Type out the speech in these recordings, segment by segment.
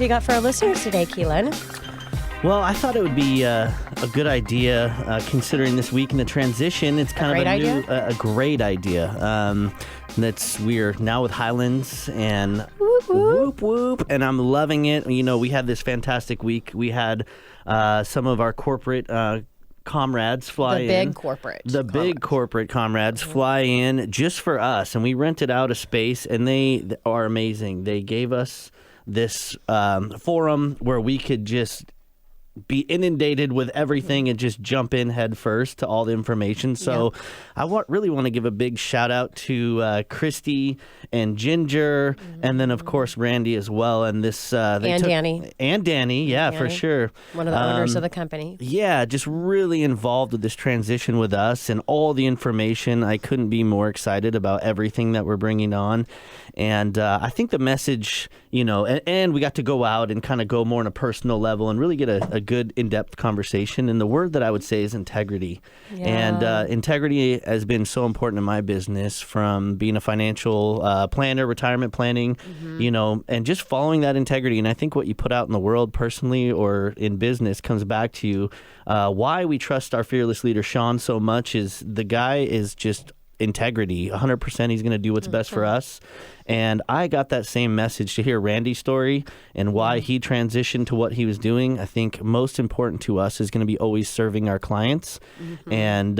you got for our listeners today, Keelan? Well, I thought it would be a good idea, considering this week in the transition. It's kind of a great idea. We're now with Highlands and whoop whoop, and I'm loving it. You know, we had this fantastic week. We had some of our corporate comrades fly in. The big corporate comrades fly in just for us, and we rented out a space, and they are amazing. They gave us this forum where we could just be inundated with everything and just jump in head first to all the information. So I really want to give a big shout out to Christy and Ginger, and then of course Randy as well. And this Danny. And Danny, yeah, for sure. One of the owners of the company. Yeah, just really involved with this transition with us and all the information. I couldn't be more excited about everything that we're bringing on. And I think the message, you know, and we got to go out and kind of go more on a personal level and really get a good in-depth conversation. And the word that I would say is integrity. Yeah. And integrity has been so important in my business, from being a financial planner, retirement planning, you know, and just following that integrity. And I think what you put out in the world personally or in business comes back to you. Why we trust our fearless leader, Sean, so much is the guy is just integrity. 100% he's going to do what's best for us. And I got that same message to hear Randy's story and why he transitioned to what he was doing. I think most important to us is going to be always serving our clients. And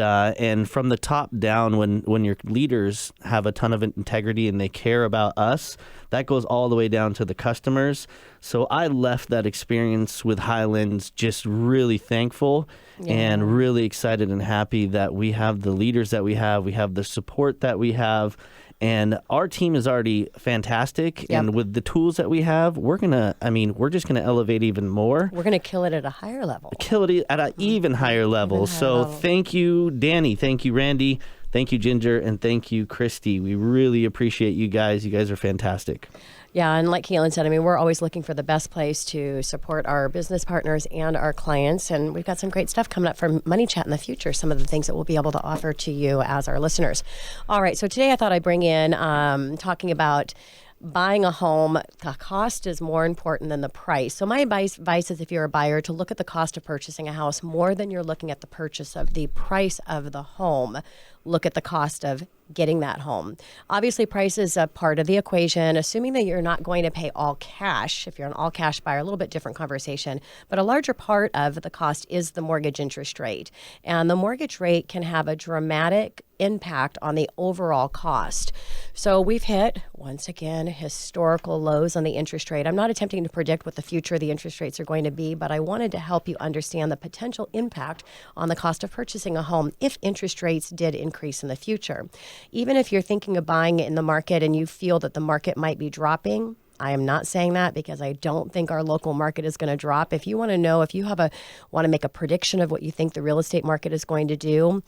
from the top down, when your leaders have a ton of integrity and they care about us, that goes all the way down to the customers. So I left that experience with Highlands just really thankful and really excited and happy that we have the leaders that we have the support that we have. And our team is already fantastic. And with the tools that we have, we're just going to elevate even more. We're going to kill it at a higher level. Kill it at an even higher level. Thank you, Danny. Thank you, Randy. Thank you, Ginger. And thank you, Christy. We really appreciate you guys. You guys are fantastic. Yeah, and like Keelan said, I mean, we're always looking for the best place to support our business partners and our clients, and we've got some great stuff coming up for Money Chat in the future, some of the things that we'll be able to offer to you as our listeners. All right, so today I thought I'd bring in talking about buying a home. The cost is more important than the price. So my advice is, if you're a buyer, to look at the cost of purchasing a house more than you're looking at the purchase of the price of the home. Look at the cost of getting that home. Obviously, price is a part of the equation, assuming that you're not going to pay all cash. If you're an all cash buyer, a little bit different conversation. But a larger part of the cost is the mortgage interest rate. And the mortgage rate can have a dramatic impact on the overall cost. So we've hit, once again, historical lows on the interest rate. I'm not attempting to predict what the future of the interest rates are going to be, but I wanted to help you understand the potential impact on the cost of purchasing a home if interest rates did increase in the future. Even if you're thinking of buying it in the market and you feel that the market might be dropping, I am not saying that because I don't think our local market is going to drop. If you want to know, if you want to make a prediction of what you think the real estate market is going to do,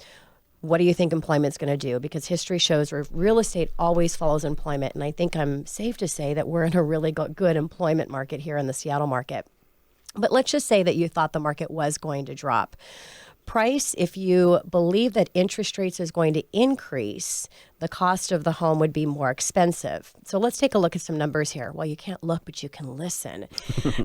what do you think employment's going to do? Because history shows real estate always follows employment. And I think I'm safe to say that we're in a really good employment market here in the Seattle market. But let's just say that you thought the market was going to drop. Price, if you believe that interest rates is going to increase, the cost of the home would be more expensive. So let's take a look at some numbers here. Well, you can't look, but you can listen.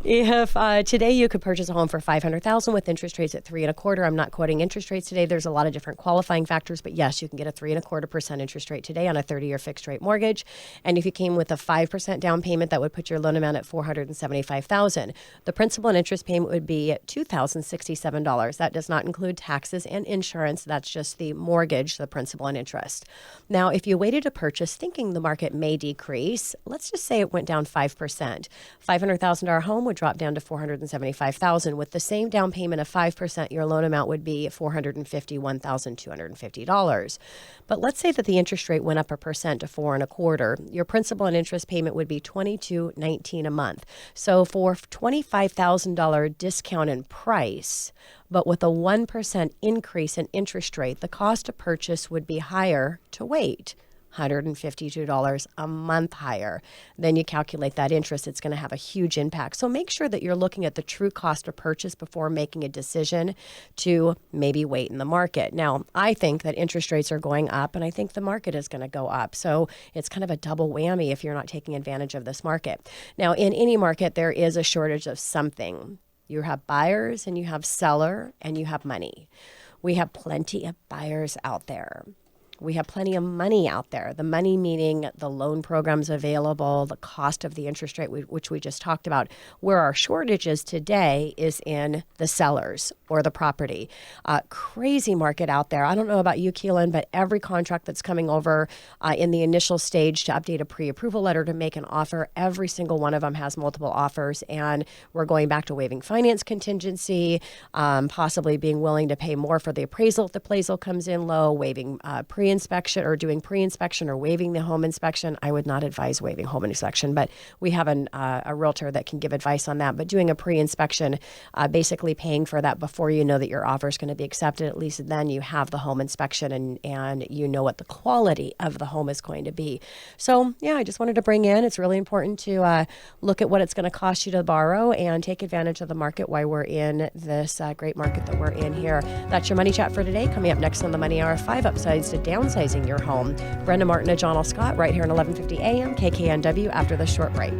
If today you could purchase a home for $500,000 with interest rates at 3.25%. I'm not quoting interest rates today. There's a lot of different qualifying factors, but yes, you can get a 3.25% interest rate today on a 30-year fixed rate mortgage. And if you came with a 5% down payment, that would put your loan amount at $475,000. The principal and interest payment would be $2,067. That does not include taxes and insurance. That's just the mortgage, the principal and interest. Now, if you waited to purchase thinking the market may decrease, let's just say it went down 5%. $500,000 home would drop down to $475,000. With the same down payment of 5%, your loan amount would be $451,250. But let's say that the interest rate went up 1% to 4.25%. Your principal and interest payment would be $2,219 a month. So for $25,000 discount in price, but with a 1% increase in interest rate, the cost to purchase would be higher to wait. $152 a month higher, then you calculate that interest, it's going to have a huge impact. So make sure that you're looking at the true cost of purchase before making a decision to maybe wait in the market. Now, I think that interest rates are going up, and I think the market is going to go up. So it's kind of a double whammy if you're not taking advantage of this market. Now, in any market, there is a shortage of something. You have buyers and you have seller and you have money. We have plenty of buyers out there. We have plenty of money out there. The money meaning the loan programs available, the cost of the interest rate, which we just talked about. Where our shortage is today is in the sellers or the property. Crazy market out there. I don't know about you, Keelan, but every contract that's coming over in the initial stage to update a pre-approval letter to make an offer, every single one of them has multiple offers. And we're going back to waiving finance contingency, possibly being willing to pay more for the appraisal if the appraisal comes in low, waiving pre-inspection or doing pre-inspection or waiving the home inspection. I would not advise waiving home inspection, but we have a realtor that can give advice on that. But doing a pre-inspection, basically paying for that before you know that your offer is going to be accepted, at least then you have the home inspection and you know what the quality of the home is going to be. So yeah, I just wanted to bring in, it's really important to look at what it's going to cost you to borrow and take advantage of the market while we're in this great market that we're in here. That's your Money Chat for today. Coming up next on the Money Hour, 5 upsides to downsizing your home. Brenda Martin and John L. Scott right here on 1150 AM KKNW after the short break.